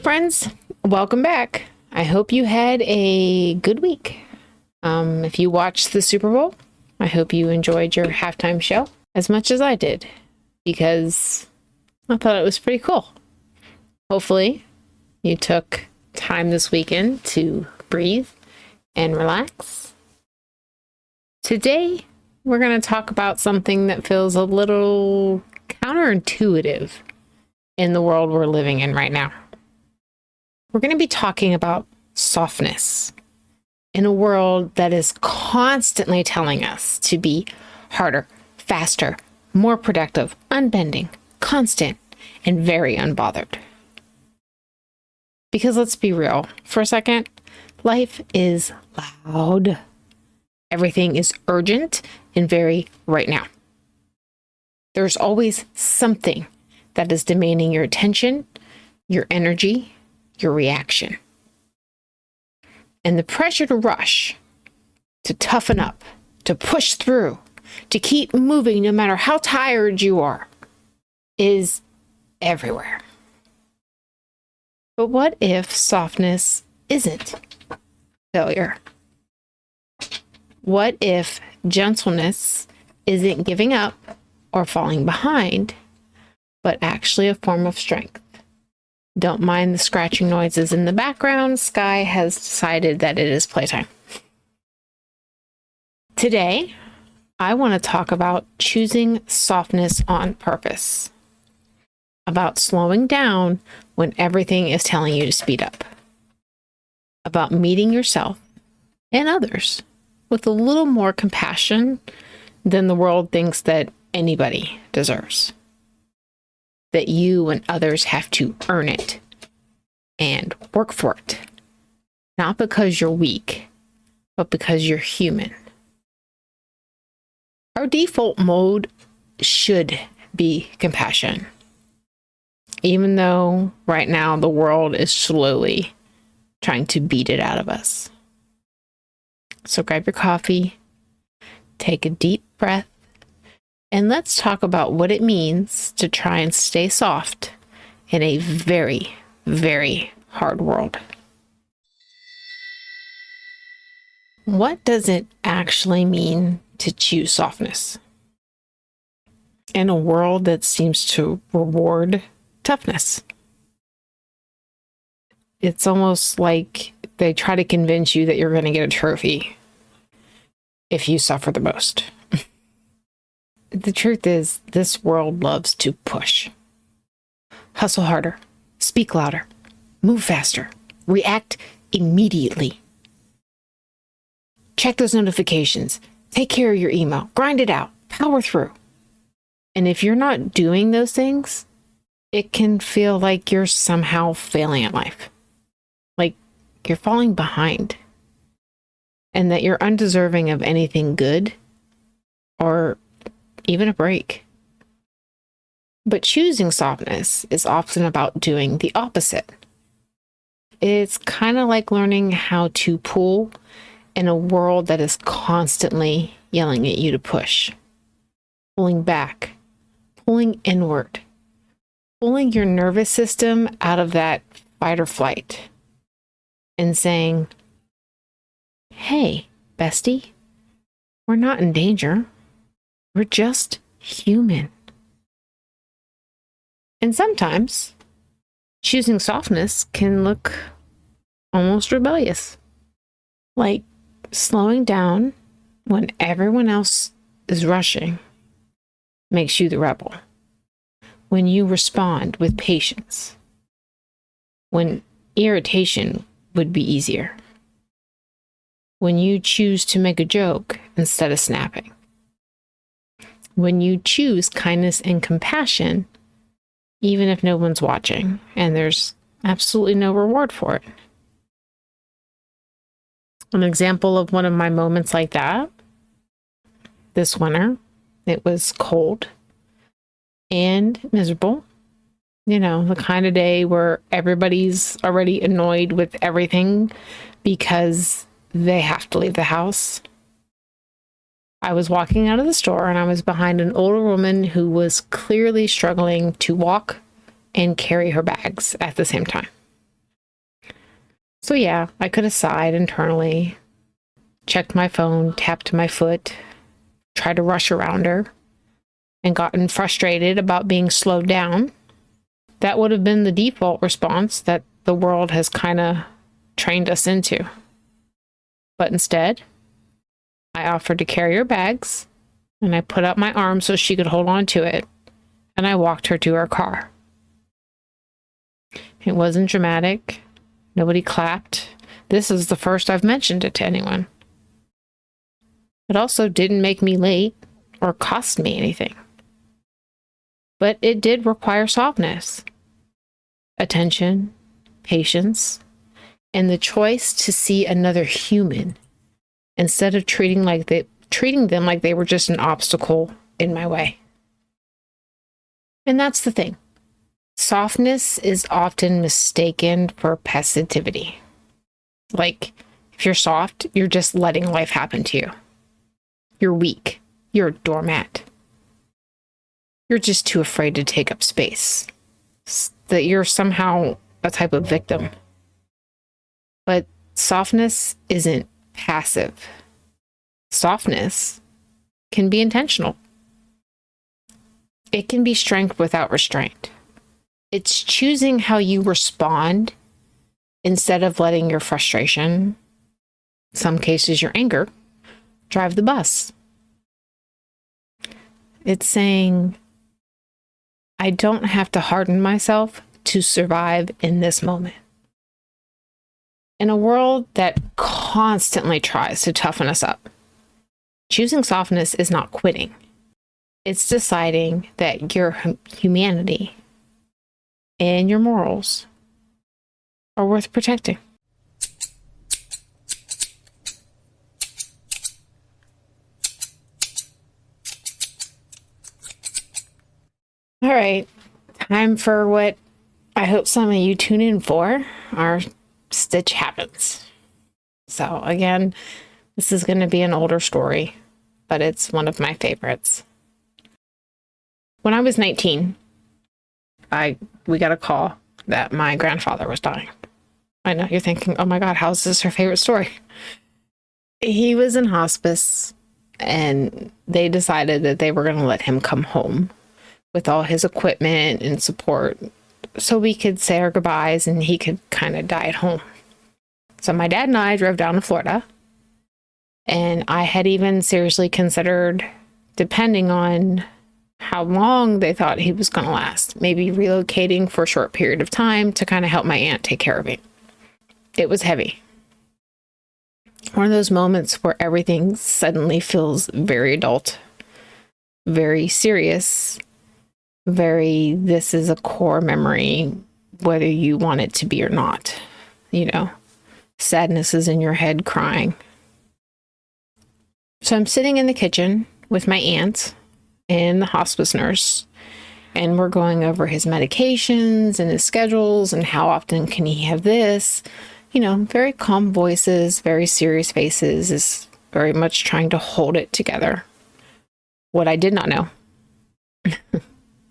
friends, welcome back. I hope you had a good week. If you watched the Super Bowl, I hope you enjoyed your halftime show as much as I did, because I thought it was pretty cool. Hopefully, you took time this weekend to breathe and relax. Today, we're going to talk about something that feels a little counterintuitive in the world we're living in right now. We're going to be talking about softness in a world that is constantly telling us to be harder, faster, more productive, unbending, constant, and very unbothered. Because let's be real for a second, life is loud. Everything is urgent and very right now. There's always something that is demanding your attention, your energy, your reaction. And the pressure to rush, to toughen up, to push through, to keep moving no matter how tired you are, is everywhere. But what if softness isn't failure? What if gentleness isn't giving up or falling behind, but actually a form of strength? Don't mind the scratching noises in the background. Sky has decided that it is playtime. Today, I want to talk about choosing softness on purpose, about slowing down when everything is telling you to speed up, about meeting yourself and others with a little more compassion than the world thinks that anybody deserves. That you and others have to earn it and work for it. Not because you're weak, but because you're human. Our default mode should be compassion. Even though right now the world is slowly trying to beat it out of us. So grab your coffee, take a deep breath, and let's talk about what it means to try and stay soft in a very, very hard world. What does it actually mean to choose softness in a world that seems to reward toughness? It's almost like they try to convince you that you're going to get a trophy if you suffer the most. The truth is, this world loves to push. Hustle harder, speak louder, move faster, react immediately. Check those notifications, take care of your email, grind it out, power through. And if you're not doing those things, it can feel like you're somehow failing at life. Like you're falling behind. And that you're undeserving of anything good or even a break. But choosing softness is often about doing the opposite. It's kind of like learning how to pull in a world that is constantly yelling at you to push. Pulling back, pulling inward, pulling your nervous system out of that fight or flight and saying, hey, bestie, we're not in danger. We're just human. And sometimes choosing softness can look almost rebellious. Like slowing down when everyone else is rushing makes you the rebel. When you respond with patience. When irritation would be easier. When you choose to make a joke instead of snapping. When you choose kindness and compassion, even if no one's watching and there's absolutely no reward for it. An example of one of my moments like that, this winter, it was cold and miserable. You know, the kind of day where everybody's already annoyed with everything because they have to leave the house. I was walking out of the store and I was behind an older woman who was clearly struggling to walk and carry her bags at the same time. So yeah, I could have sighed internally, checked my phone, tapped my foot, tried to rush around her, and gotten frustrated about being slowed down. That would have been the default response that the world has kind of trained us into. But instead, I offered to carry her bags, and I put out my arm so she could hold on to it, and I walked her to her car. It wasn't dramatic. Nobody clapped. This is the first I've mentioned it to anyone. It also didn't make me late or cost me anything. But it did require softness, attention, patience, and the choice to see another human instead of treating them like they were just an obstacle in my way. And that's the thing. Softness is often mistaken for passivity. Like, if you're soft, you're just letting life happen to you. You're weak. You're a doormat. You're just too afraid to take up space. That you're somehow a type of victim. But softness isn't passive. Softness can be intentional. It can be strength without restraint. It's choosing how you respond instead of letting your frustration, in some cases your anger, drive the bus. It's saying, I don't have to harden myself to survive in this moment. In a world that constantly tries to toughen us up, choosing softness is not quitting. It's deciding that your humanity and your morals are worth protecting. All right, time for what I hope some of you tune in for, our Stitch Happens. So again, this is going to be an older story, but it's one of my favorites. When I was 19, we got a call that my grandfather was dying. I know you're thinking, oh my God, how is this her favorite story? He was in hospice, and they decided that they were going to let him come home with all his equipment and support so we could say our goodbyes and he could kind of die at home. So my dad and I drove down to Florida, and I had even seriously considered, depending on how long they thought he was going to last, maybe relocating for a short period of time to kind of help my aunt take care of him. It was heavy. One of those moments where everything suddenly feels very adult, very serious, this is a core memory, whether you want it to be or not. You know, sadness is in your head, crying. So I'm sitting in the kitchen with my aunt and the hospice nurse, and we're going over his medications and his schedules and how often can he have this. You know, very calm voices, very serious faces, is very much trying to hold it together. What I did not know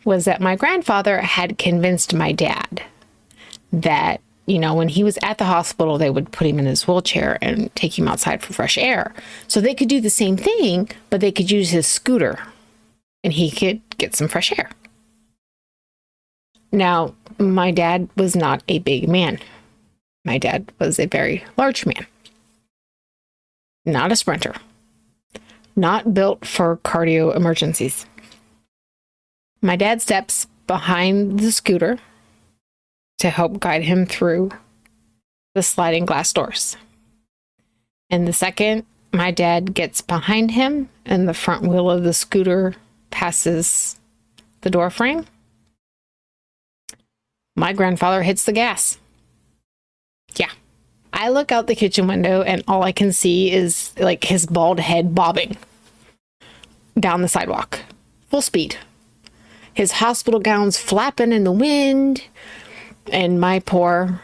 was that my grandfather had convinced my dad that, you know, when he was at the hospital, they would put him in his wheelchair and take him outside for fresh air. So they could do the same thing, but they could use his scooter and he could get some fresh air. Now, my dad was not a big man. My dad was a very large man. Not a sprinter. Not built for cardio emergencies. My dad steps behind the scooter to help guide him through the sliding glass doors. And the second my dad gets behind him and the front wheel of the scooter passes the door frame, my grandfather hits the gas. Yeah. I look out the kitchen window and all I can see is like his bald head bobbing down the sidewalk, full speed. His hospital gown's flapping in the wind, and my poor,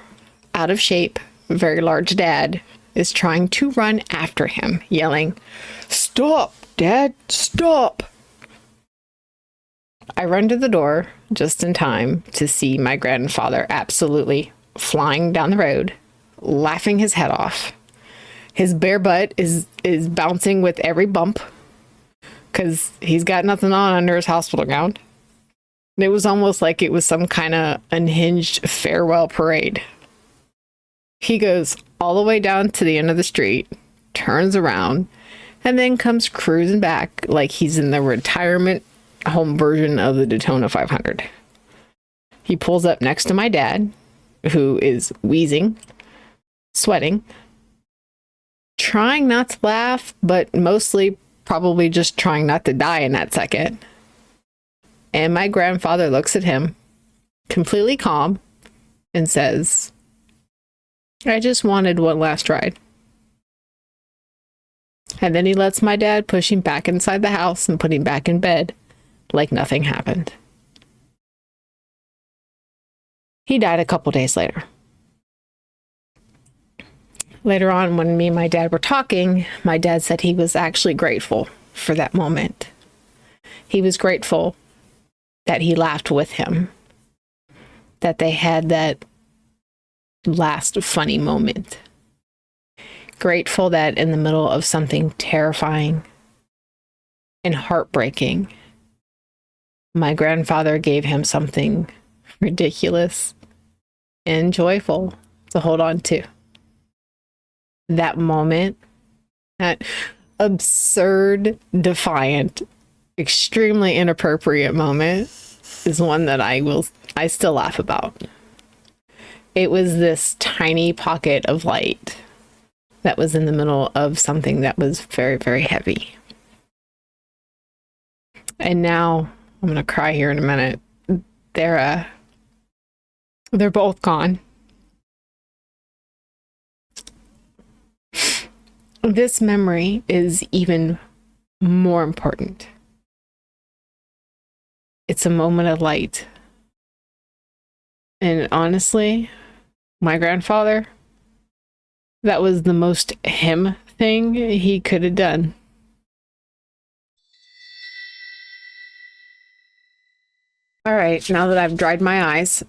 out of shape, very large dad is trying to run after him, yelling, "Stop, Dad, stop!" I run to the door just in time to see my grandfather absolutely flying down the road, laughing his head off. His bare butt is bouncing with every bump because he's got nothing on under his hospital gown. And it was almost like it was some kind of unhinged farewell parade. He goes all the way down to the end of the street, turns around, and then comes cruising back like he's in the retirement home version of the Daytona 500. He pulls up next to my dad, who is wheezing, sweating, trying not to laugh, but mostly probably just trying not to die in that second. And my grandfather looks at him, completely calm, and says, "I just wanted one last ride." And then he lets my dad push him back inside the house and put him back in bed like nothing happened. He died a couple days later. Later on, when me and my dad were talking, my dad said he was actually grateful for that moment. He was grateful that he laughed with him, that they had that last funny moment. Grateful that in the middle of something terrifying and heartbreaking, my grandfather gave him something ridiculous and joyful to hold on to. That moment, that absurd, defiant, extremely inappropriate moment is one that I still laugh about. It was this tiny pocket of light that was in the middle of something that was very, very heavy. And now I'm going to cry here in a minute. They're both gone. This memory is even more important. It's a moment of light. And honestly, my grandfather, that was the most him thing he could have done. All right, now that I've dried my eyes,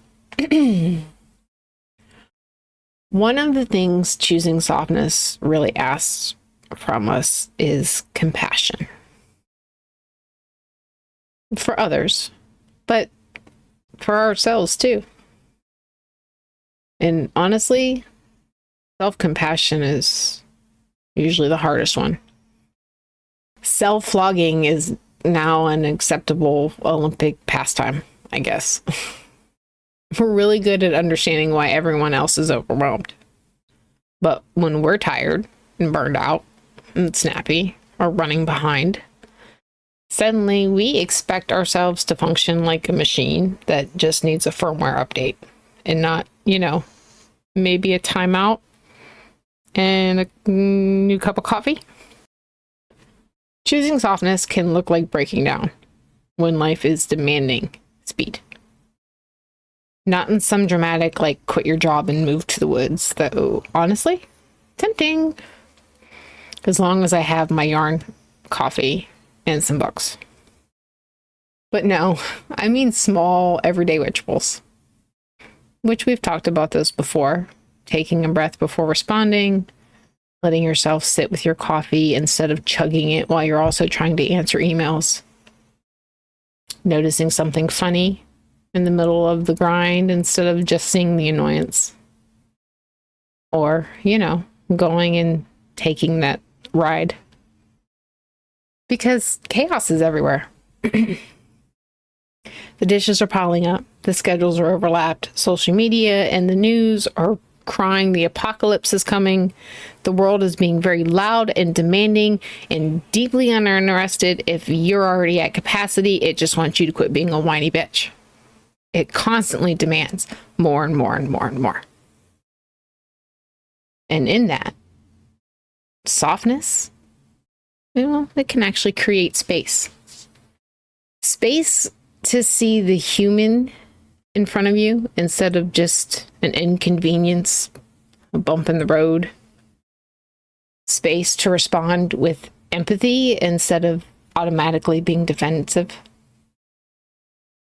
one of the things choosing softness really asks from us is compassion. For others, but for ourselves too. And honestly, self-compassion is usually the hardest one. Self-flogging is now an acceptable Olympic pastime, I guess. We're really good at understanding why everyone else is overwhelmed. But when we're tired and burned out and snappy or running behind, suddenly we expect ourselves to function like a machine that just needs a firmware update and not, maybe a timeout and a new cup of coffee. Choosing softness can look like breaking down when life is demanding speed. Not in some dramatic, like, quit your job and move to the woods, though, honestly, tempting. As long as I have my yarn, coffee, and some books. But no, I mean small, everyday rituals. Which we've talked about those before. Taking a breath before responding, letting yourself sit with your coffee instead of chugging it while you're also trying to answer emails. Noticing something funny in the middle of the grind instead of just seeing the annoyance. Or, going and taking that ride. Because chaos is everywhere. The dishes are piling up. The schedules are overlapped. Social media and the news are crying the apocalypse is coming. The world is being very loud and demanding and deeply uninterested. If you're already at capacity, it just wants you to quit being a whiny bitch. It constantly demands more and more and more and more. And in that, softness, it can actually create space. Space to see the human in front of you instead of just an inconvenience, a bump in the road. Space to respond with empathy instead of automatically being defensive.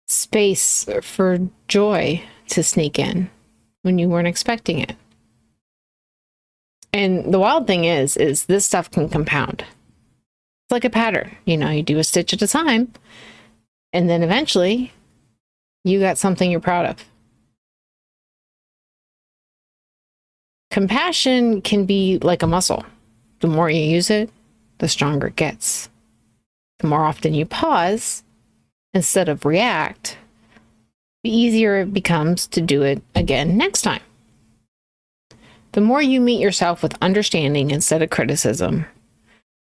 Space for joy to sneak in when you weren't expecting it. And the wild thing is this stuff can compound. It's like a pattern. You do a stitch at a time, and then eventually you got something you're proud of. Compassion can be like a muscle. The more you use it, the stronger it gets. The more often you pause instead of react, the easier it becomes to do it again next time. The more you meet yourself with understanding instead of criticism,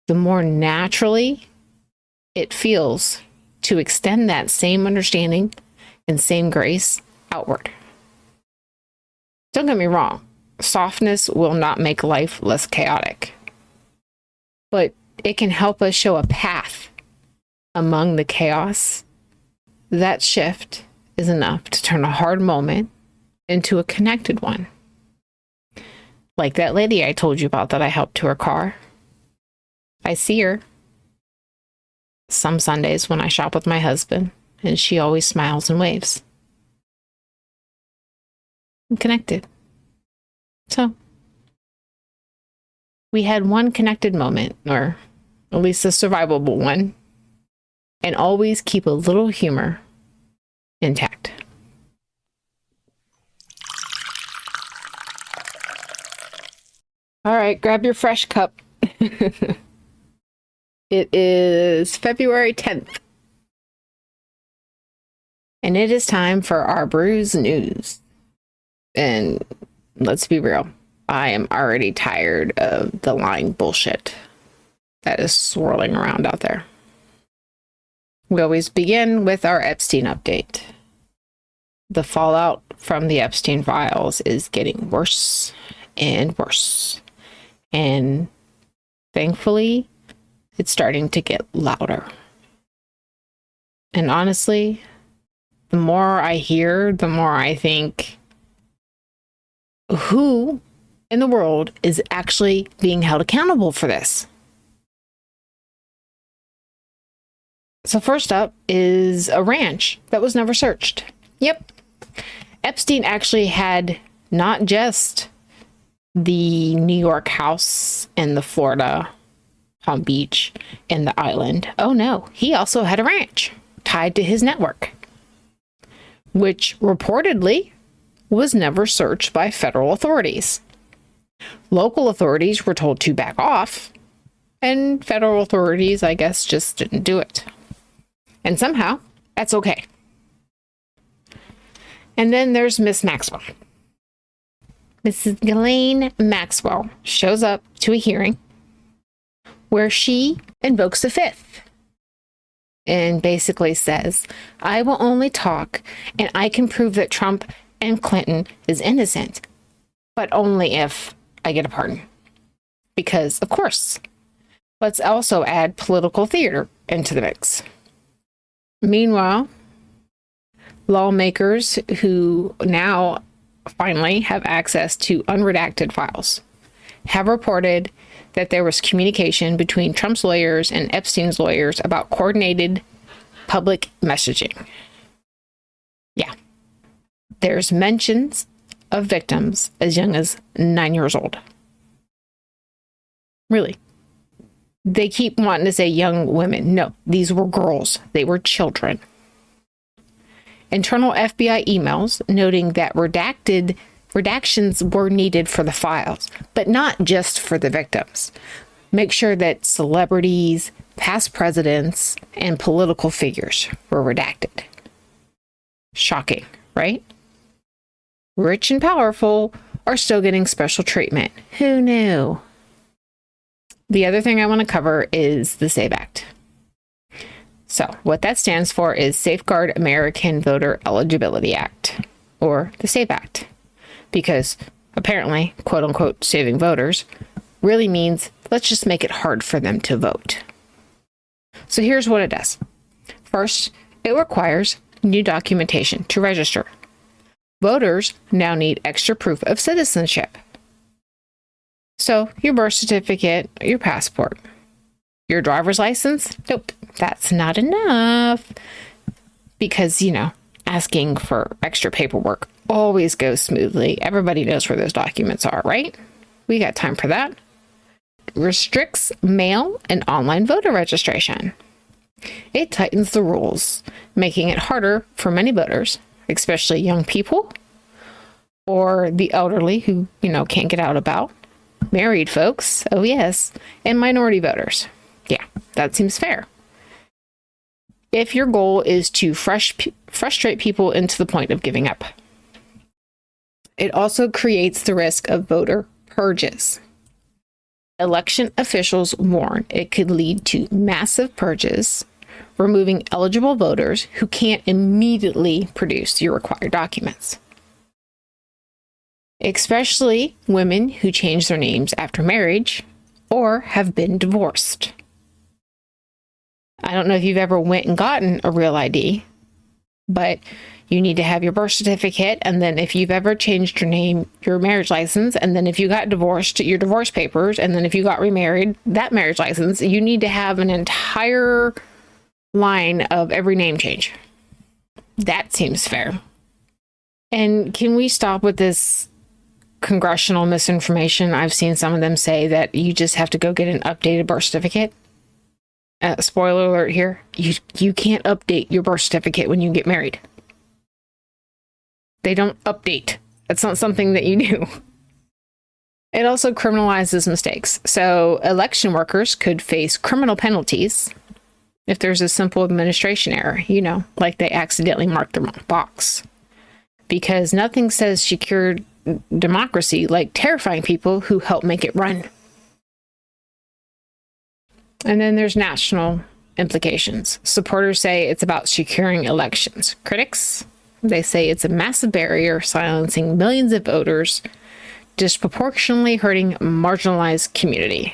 the more naturally it feels to extend that same understanding and same grace outward. Don't get me wrong, softness will not make life less chaotic, but it can help us show a path among the chaos. That shift is enough to turn a hard moment into a connected one. Like that lady I told you about that I helped to her car. I see her some Sundays when I shop with my husband, and she always smiles and waves. I'm connected. So, we had one connected moment, or at least a survivable one, and always keep a little humor intact. All right, grab your fresh cup. It is February 10th. And it is time for our Brews news. And let's be real, I am already tired of the lying bullshit that is swirling around out there. We always begin with our Epstein update. The fallout from the Epstein files is getting worse and worse. And thankfully, it's starting to get louder. And honestly, the more I hear, the more I think, who in the world is actually being held accountable for this? So first up is a ranch that was never searched. Yep. Epstein actually had not just the New York house and the Florida Palm Beach and the island. Oh no, he also had a ranch tied to his network, which reportedly was never searched by federal authorities. Local authorities were told to back off, and federal authorities, I guess, just didn't do it. And somehow, that's okay. And then there's Miss Maxwell. Mrs. Ghislaine Maxwell shows up to a hearing where she invokes the fifth and basically says, I will only talk and I can prove that Trump and Clinton is innocent, but only if I get a pardon. Because, of course, let's also add political theater into the mix. Meanwhile, lawmakers who now finally have access to unredacted files have reported that there was communication between Trump's lawyers and Epstein's lawyers about coordinated public messaging. Yeah. There's mentions of victims as young as 9 years old. Really. They keep wanting to say young women. No, these were girls. They were children. Internal FBI emails noting that redactions were needed for the files, but not just for the victims. Make sure that celebrities, past presidents, and political figures were redacted. Shocking, right? Rich and powerful are still getting special treatment. Who knew? The other thing I want to cover is the SAVE Act. So what that stands for is Safeguard American Voter Eligibility Act, or the SAVE Act, because apparently, quote unquote, saving voters really means let's just make it hard for them to vote. So here's what it does. First, it requires new documentation to register. Voters now need extra proof of citizenship. So your birth certificate, your passport, your driver's license, nope, that's not enough. Because, asking for extra paperwork always goes smoothly. Everybody knows where those documents are, right? We got time for that. Restricts mail and online voter registration. It tightens the rules, making it harder for many voters, especially young people or the elderly who, can't get out about, married folks, oh yes, and minority voters. Yeah, that seems fair. If your goal is to frustrate people into the point of giving up. It also creates the risk of voter purges. Election officials warn it could lead to massive purges, removing eligible voters who can't immediately produce your required documents. Especially women who change their names after marriage or have been divorced. I don't know if you've ever went and gotten a real ID, but you need to have your birth certificate, and then if you've ever changed your name, your marriage license, and then if you got divorced, your divorce papers, and then if you got remarried, that marriage license, you need to have an entire line of every name change. That seems fair. And can we stop with this congressional misinformation? I've seen some of them say that you just have to go get an updated birth certificate. Spoiler alert here, you can't update your birth certificate when you get married. They don't update. That's not something that you do. It also criminalizes mistakes. So election workers could face criminal penalties if there's a simple administration error, like they accidentally marked the wrong box. Because nothing says secure democracy like terrifying people who help make it run. And then there's national implications. Supporters say it's about securing elections. Critics, they say it's a massive barrier silencing millions of voters, disproportionately hurting marginalized community.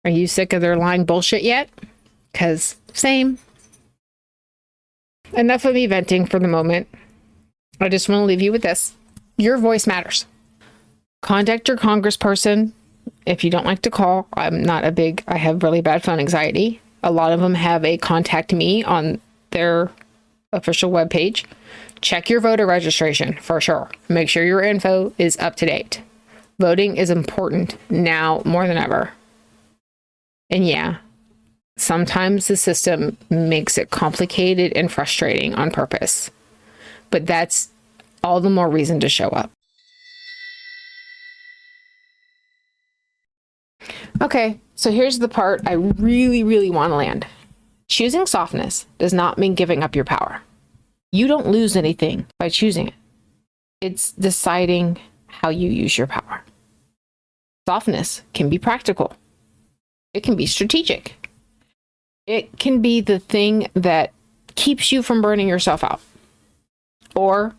Are you sick of their lying bullshit yet? Because same. Enough of me venting for the moment. I just want to leave you with this. Your voice matters. Contact your congressperson. If you don't like to call, I have really bad phone anxiety. A lot of them have a contact me on their official webpage. Check your voter registration for sure. Make sure your info is up to date. Voting is important now more than ever. And yeah, sometimes the system makes it complicated and frustrating on purpose. But that's all the more reason to show up. Okay, so here's the part I really, really want to land. Choosing softness does not mean giving up your power. You don't lose anything by choosing it. It's deciding how you use your power. Softness can be practical. It can be strategic. It can be the thing that keeps you from burning yourself out or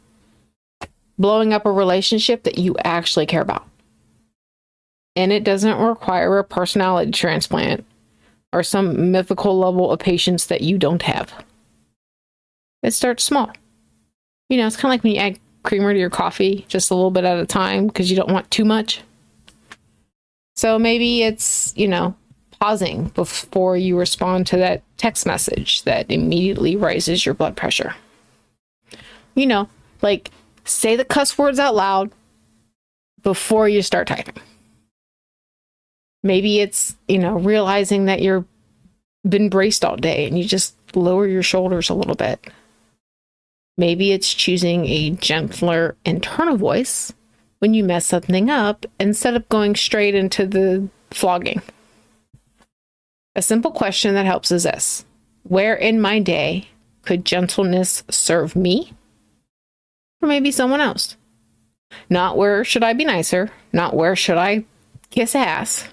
blowing up a relationship that you actually care about. And it doesn't require a personality transplant or some mythical level of patience that you don't have. It starts small. It's kind of like when you add creamer to your coffee, just a little bit at a time because you don't want too much. So maybe it's, pausing before you respond to that text message that immediately raises your blood pressure. Like say the cuss words out loud before you start typing. Maybe it's, realizing that you've been braced all day and you just lower your shoulders a little bit. Maybe it's choosing a gentler internal voice when you mess something up instead of going straight into the flogging. A simple question that helps is this: where in my day could gentleness serve me? Or maybe someone else? Not where should I be nicer, not where should I kiss ass,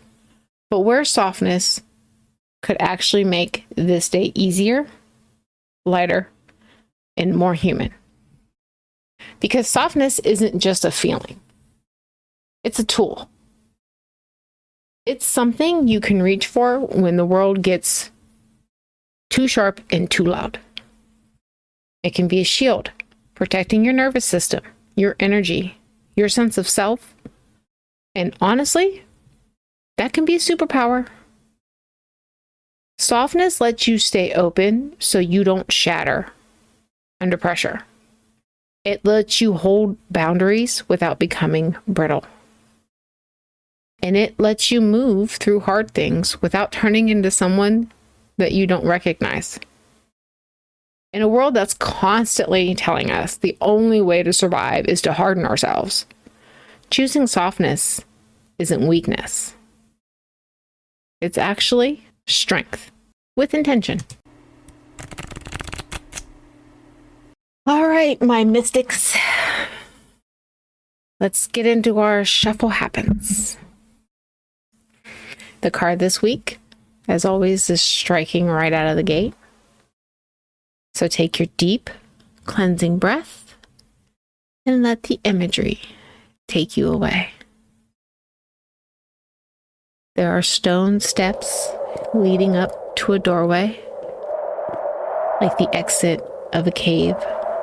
but where softness could actually make this day easier, lighter, and more human. Because softness isn't just a feeling. It's a tool. It's something you can reach for when the world gets too sharp and too loud. It can be a shield, protecting your nervous system, your energy, your sense of self. And honestly, that can be a superpower. Softness lets you stay open so you don't shatter under pressure. It lets you hold boundaries without becoming brittle. And it lets you move through hard things without turning into someone that you don't recognize. In a world that's constantly telling us the only way to survive is to harden ourselves, choosing softness isn't weakness. It's actually strength with intention. All right, my mystics. Let's get into our shuffle happens. The card this week, as always, is striking right out of the gate. So take your deep, cleansing breath and let the imagery take you away. There are stone steps leading up to a doorway, like the exit of a cave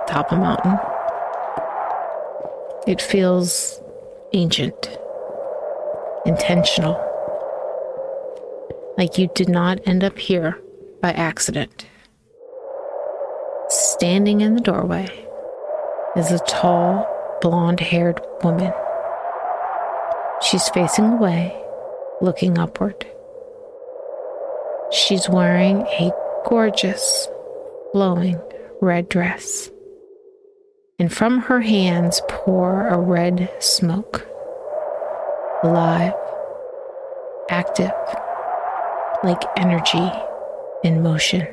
atop a mountain. It feels ancient, intentional, like you did not end up here by accident. Standing in the doorway is a tall, blonde-haired woman. She's facing away, looking upward. She's wearing a gorgeous, flowing red dress. And from her hands pour a red smoke. Alive, active, like energy in motion.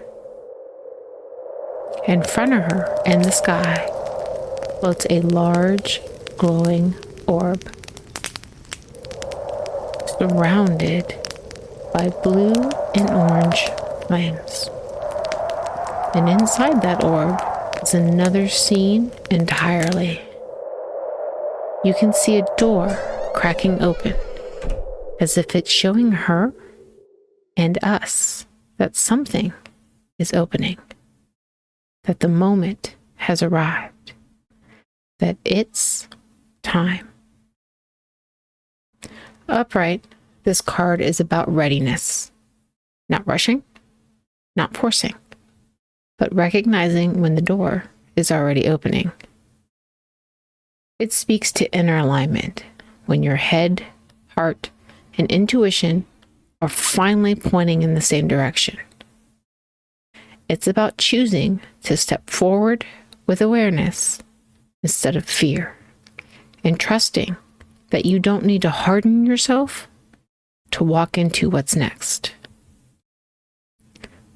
In front of her, in the sky, floats a large, glowing orb, surrounded by blue and orange flames. And inside that orb is another scene entirely. You can see a door cracking open, as if it's showing her and us that something is opening, that the moment has arrived, that it's time. Upright, this card is about readiness, not rushing, not forcing, but recognizing when the door is already opening. It speaks to inner alignment, when your head, heart, and intuition are finally pointing in the same direction. It's about choosing to step forward with awareness instead of fear, and trusting that you don't need to harden yourself to walk into what's next.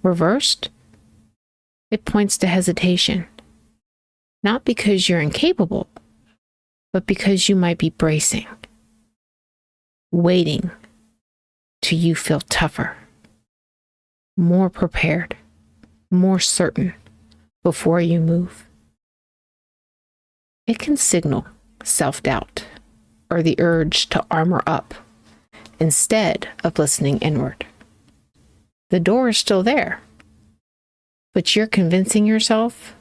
Reversed, it points to hesitation, not because you're incapable, but because you might be bracing, waiting till you feel tougher, more prepared, more certain before you move. It can signal self-doubt or the urge to armor up instead of listening inward. The door is still there, but you're convincing yourself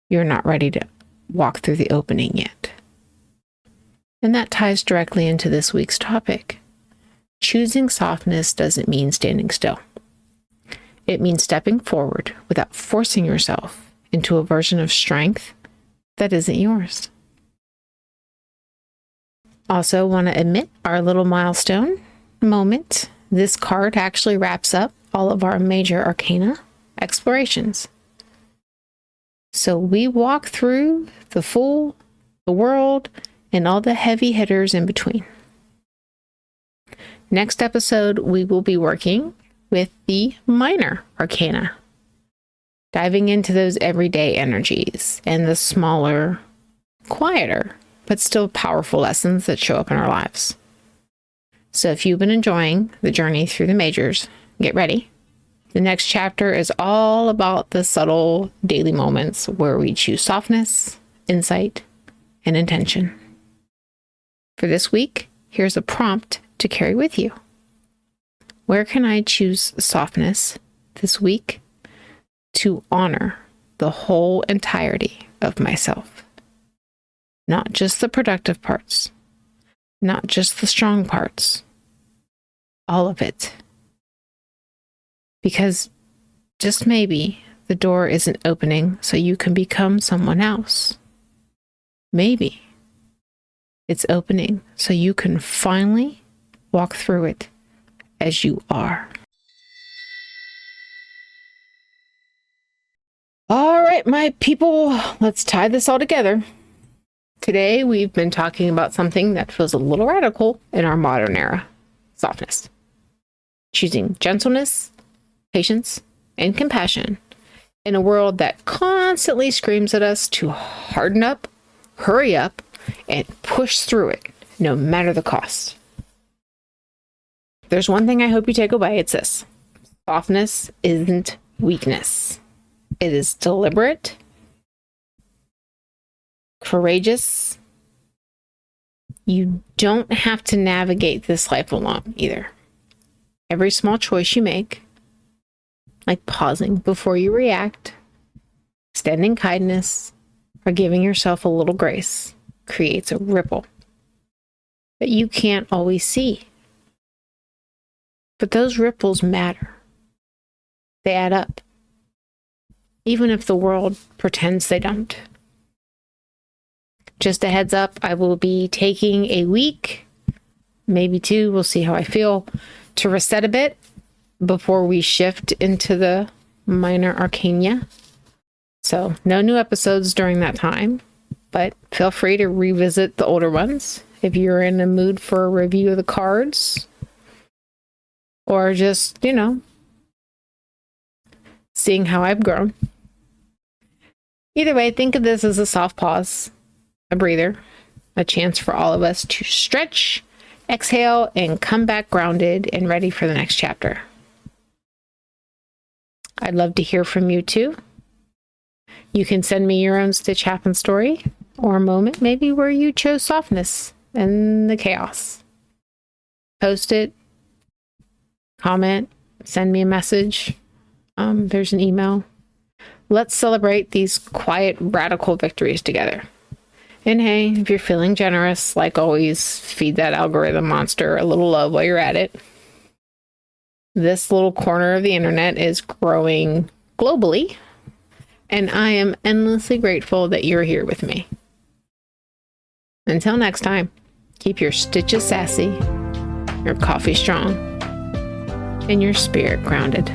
you're not ready to walk through the opening yet. And that ties directly into this week's topic. Choosing softness doesn't mean standing still. It means stepping forward without forcing yourself into a version of strength that isn't yours. Also, want to admit our little milestone moment. This card actually wraps up all of our major arcana explorations. So we walk through the world, and all the heavy hitters in between. Next episode, we will be working with the minor arcana, diving into those everyday energies and the smaller, quieter, but still powerful lessons that show up in our lives. So if you've been enjoying the journey through the majors, get ready. The next chapter is all about the subtle daily moments where we choose softness, insight, and intention. For this week, here's a prompt to carry with you. Where can I choose softness this week to honor the whole entirety of myself? Not just the productive parts, not just the strong parts, all of it. Because just maybe the door isn't opening so you can become someone else. Maybe It's opening so you can finally walk through it as you are. All right, my people, let's tie this all together. Today, we've been talking about something that feels a little radical in our modern era: softness. Choosing gentleness, patience, and compassion in a world that constantly screams at us to harden up, hurry up, and push through it, no matter the cost. There's one thing I hope you take away. It's this: softness isn't weakness. It is deliberate, courageous. You don't have to navigate this life alone either. Every small choice you make, like pausing before you react, extending kindness, or giving yourself a little grace, creates a ripple that you can't always see. But those ripples matter. They add up, even if the world pretends they don't. Just a heads up, I will be taking a week, maybe two, we'll see how I feel, to reset a bit before we shift into the minor arcana. So no new episodes during that time, but feel free to revisit the older ones if you're in a mood for a review of the cards, or just, seeing how I've grown. Either way, think of this as a soft pause, a breather, a chance for all of us to stretch, exhale, and come back grounded and ready for the next chapter. I'd love to hear from you too. You can send me your own Stitch Happen story, or a moment maybe where you chose softness and the chaos. Post it, comment, send me a message. There's an email. Let's celebrate these quiet, radical victories together. And hey, if you're feeling generous, like always, feed that algorithm monster a little love while you're at it. This little corner of the internet is growing globally, and I am endlessly grateful that you're here with me. Until next time, keep your stitches sassy, your coffee strong, and your spirit grounded.